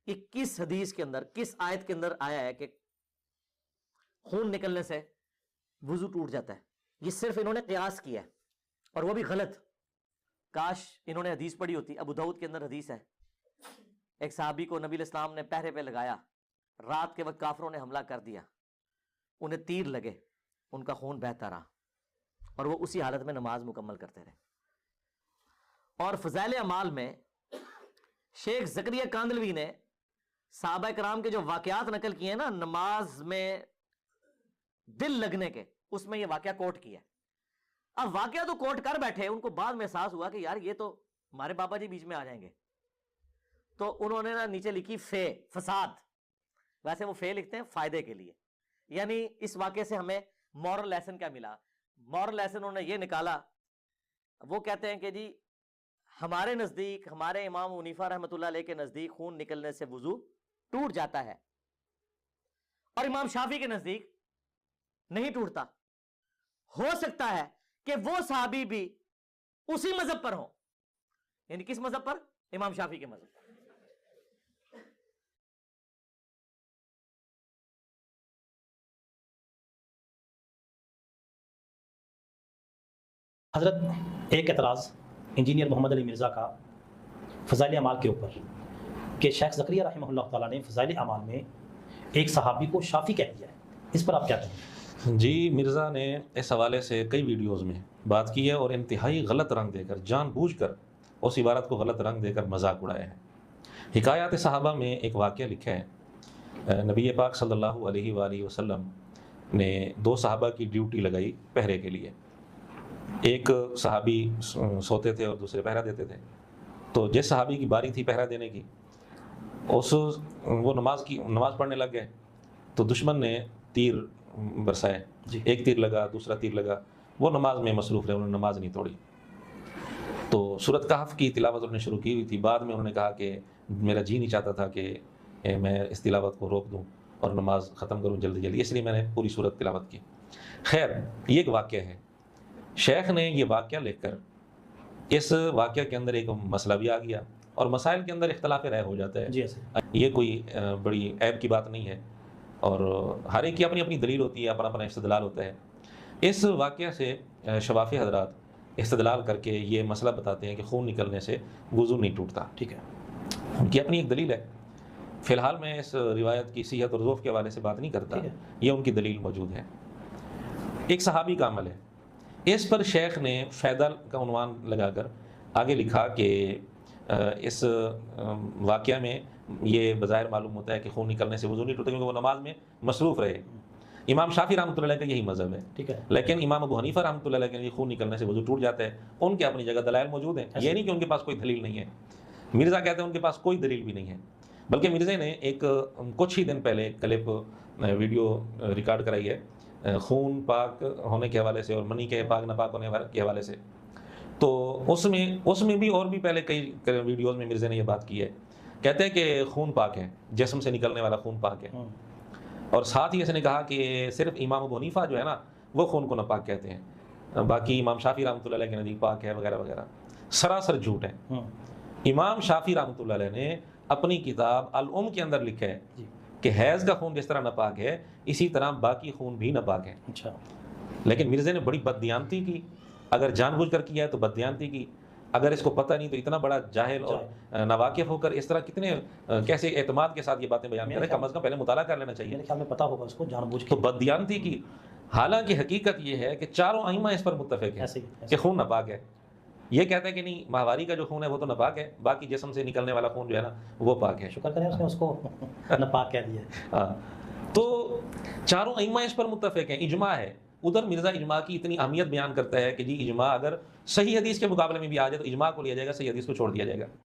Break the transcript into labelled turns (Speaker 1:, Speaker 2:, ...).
Speaker 1: کہ کس حدیث کے اندر، کس آیت کے اندر آیا ہے کہ خون نکلنے سے وضو ٹوٹ جاتا ہے؟ یہ صرف انہوں نے قیاس کیا ہے، اور وہ بھی غلط. کاش انہوں نے حدیث پڑھی ہوتی. ابو داؤد کے اندر حدیث ہے، ایک صحابی کو نبی علیہ السلام نے پہرے پہ لگایا، رات کے وقت کافروں نے حملہ کر دیا، انہیں تیر لگے، ان کا خون بہتا رہا، اور وہ اسی حالت میں نماز مکمل کرتے رہے. اور فضائل اعمال میں شیخ زکریا کاندلوی نے صحابہ کرام کے جو واقعات نقل کیے ہیں نا نماز میں دل لگنے کے، اس میں یہ واقعہ کوٹ کیا ہے. اب واقعہ تو کوٹ کر بیٹھے، ان کو بعد میں احساس ہوا کہ یار یہ تو ہمارے بابا جی بیچ میں آ جائیں گے، تو انہوں نے نا نیچے لکھی فساد. ویسے وہ لکھتے ہیں فائدے کے لیے، یعنی اس واقعے سے ہمیں مورل لیسن کیا ملا؟ مورل لیسن انہوں نے یہ نکالا، وہ کہتے ہیں کہ جی ہمارے نزدیک، ہمارے امام ابو حنیفہ رحمۃ اللہ علیہ کے نزدیک خون نکلنے سے وضو ٹوٹ جاتا ہے، اور امام شافعی کے نزدیک نہیں ٹوٹتا. ہو سکتا ہے کہ وہ صحابی بھی اسی مذہب پر ہوں. یعنی کس مذہب پر؟ امام شافعی کے مذہب پر.
Speaker 2: حضرت ایک اعتراض انجینئر محمد علی مرزا کا فضائل اعمال کے اوپر کہ شیخ زکریا رحمہ اللہ تعالیٰ نے فضائل اعمال میں ایک صحابی کو شافی کہہ دیا ہے، اس پر آپ کیا کہیں گے؟
Speaker 3: جی، مرزا نے اس حوالے سے کئی ویڈیوز میں بات کی ہے اور انتہائی غلط رنگ دے کر، جان بوجھ کر اس عبارت کو غلط رنگ دے کر مذاق اڑایا ہے. حکایات صحابہ میں ایک واقعہ لکھا ہے، نبی پاک صلی اللہ علیہ وآلہ وسلم نے دو صحابہ کی ڈیوٹی لگائی پہرے کے لیے. ایک صحابی سوتے تھے اور دوسرے پہرا دیتے تھے. تو جس صحابی کی باری تھی پہرا دینے کی، وہ نماز پڑھنے لگ گئے، تو دشمن نے تیر برسائے. ایک تیر لگا، دوسرا تیر لگا، وہ نماز میں مصروف رہے، انہوں نے نماز نہیں توڑی. تو سورۃ کہف کی تلاوت انہوں نے شروع کی ہوئی تھی. بعد میں انہوں نے کہا کہ میرا جی نہیں چاہتا تھا کہ میں اس تلاوت کو روک دوں اور نماز ختم کروں جلدی جلدی، اس لیے میں نے پوری سورت تلاوت کی. خیر، یہ ایک واقعہ ہے. شیخ نے یہ واقعہ لکھ کر اس واقعہ کے اندر ایک مسئلہ بھی آ گیا، اور مسائل کے اندر اختلاف رائے ہو جاتا ہے. یہ کوئی بڑی عیب کی بات نہیں ہے، اور ہر ایک کی اپنی اپنی دلیل ہوتی ہے، اپنا اپنا استدلال ہوتا ہے. اس واقعہ سے شوافی حضرات استدلال کر کے یہ مسئلہ بتاتے ہیں کہ خون نکلنے سے وضو نہیں ٹوٹتا. ٹھیک ہے، ان کی اپنی ایک دلیل ہے. فی الحال میں اس روایت کی صحت اور ضعف کے حوالے سے بات نہیں کرتا، یہ ان کی دلیل موجود ہے. ایک صحابی کا عمل ہے، اس پر شیخ نے فائدہ کا عنوان لگا کر آگے لکھا کہ اس واقعہ میں یہ بظاہر معلوم ہوتا ہے کہ خون نکلنے سے وضو نہیں ٹوٹتا کیونکہ وہ نماز میں مصروف رہے. امام شافعی رحمۃ اللہ علیہ کا یہی مذہب ہے. ٹھیک ہے، لیکن امام ابو حنیفہ رحمۃ اللہ علیہ کے خون نکلنے سے وضو ٹوٹ جاتا ہے. ان کے اپنی جگہ دلائل موجود ہیں، یہ نہیں کہ ان کے پاس کوئی دلیل نہیں ہے. مرزا کہتے ہیں ان کے پاس کوئی دلیل بھی نہیں ہے، بلکہ مرزا نے ایک کچھ ہی دن پہلے کلپ ویڈیو ریکارڈ کرائی ہے خون پاک ہونے کے حوالے سے اور منی کے پاک ناپاک ہونے کے حوالے سے. تو اس میں بھی اور بھی پہلے کئی ویڈیوز میں مرزا نے یہ بات کی ہے. کہتے ہیں کہ خون پاک ہے، جسم سے نکلنے والا خون پاک ہے، اور ساتھ ہی اس نے کہا کہ صرف امام ابو حنیفہ جو ہے نا وہ خون کو ناپاک کہتے ہیں، باقی امام شافعی رحمۃ اللہ علیہ کے نزدیک پاک ہے وغیرہ وغیرہ. سراسر جھوٹ ہے. امام شافعی رحمۃ اللہ علیہ نے اپنی کتاب الام کے اندر لکھا ہے کہ حیض کا خون جس طرح ناپاک ہے اسی طرح باقی خون بھی ناپاک ہے. لیکن مرزا نے بڑی بددیانتی کی. اگر جان بوجھ کر کیا ہے تو بددیانتی کی، اگر اس کو پتہ نہیں تو اتنا بڑا جاہل اور ناواقف ہو کر اس طرح کیسے اعتماد کے ساتھ یہ باتیں بیان کرے. کم از کم پہلے مطالعہ کر لینا چاہیے.
Speaker 2: میرے خیال میں پتہ ہوگا اس کو، جان بوجھ کے
Speaker 3: تو بددیانتی کی. حالانکہ حقیقت یہ ہے کہ چاروں ائمہ اس پر متفق ہیں کہ خون ناپاک ہے. یہ کہتا ہے کہ نہیں، ماہواری کا جو خون ہے وہ تو ناپاک ہے، باقی جسم سے نکلنے والا خون جو ہے نا وہ پاک ہے.
Speaker 2: شکر کریں اس نے اس کو ناپاک کہہ دیا.
Speaker 3: تو چاروں ائمہ اس پر متفق ہیں، اجماع ہے. ادھر مرزا اجماع کی اتنی اہمیت بیان کرتا ہے کہ جی اجماع اگر صحیح حدیث کے مقابلے میں بھی آ جائے تو اجماع کو لیا جائے گا، صحیح حدیث کو چھوڑ دیا جائے گا.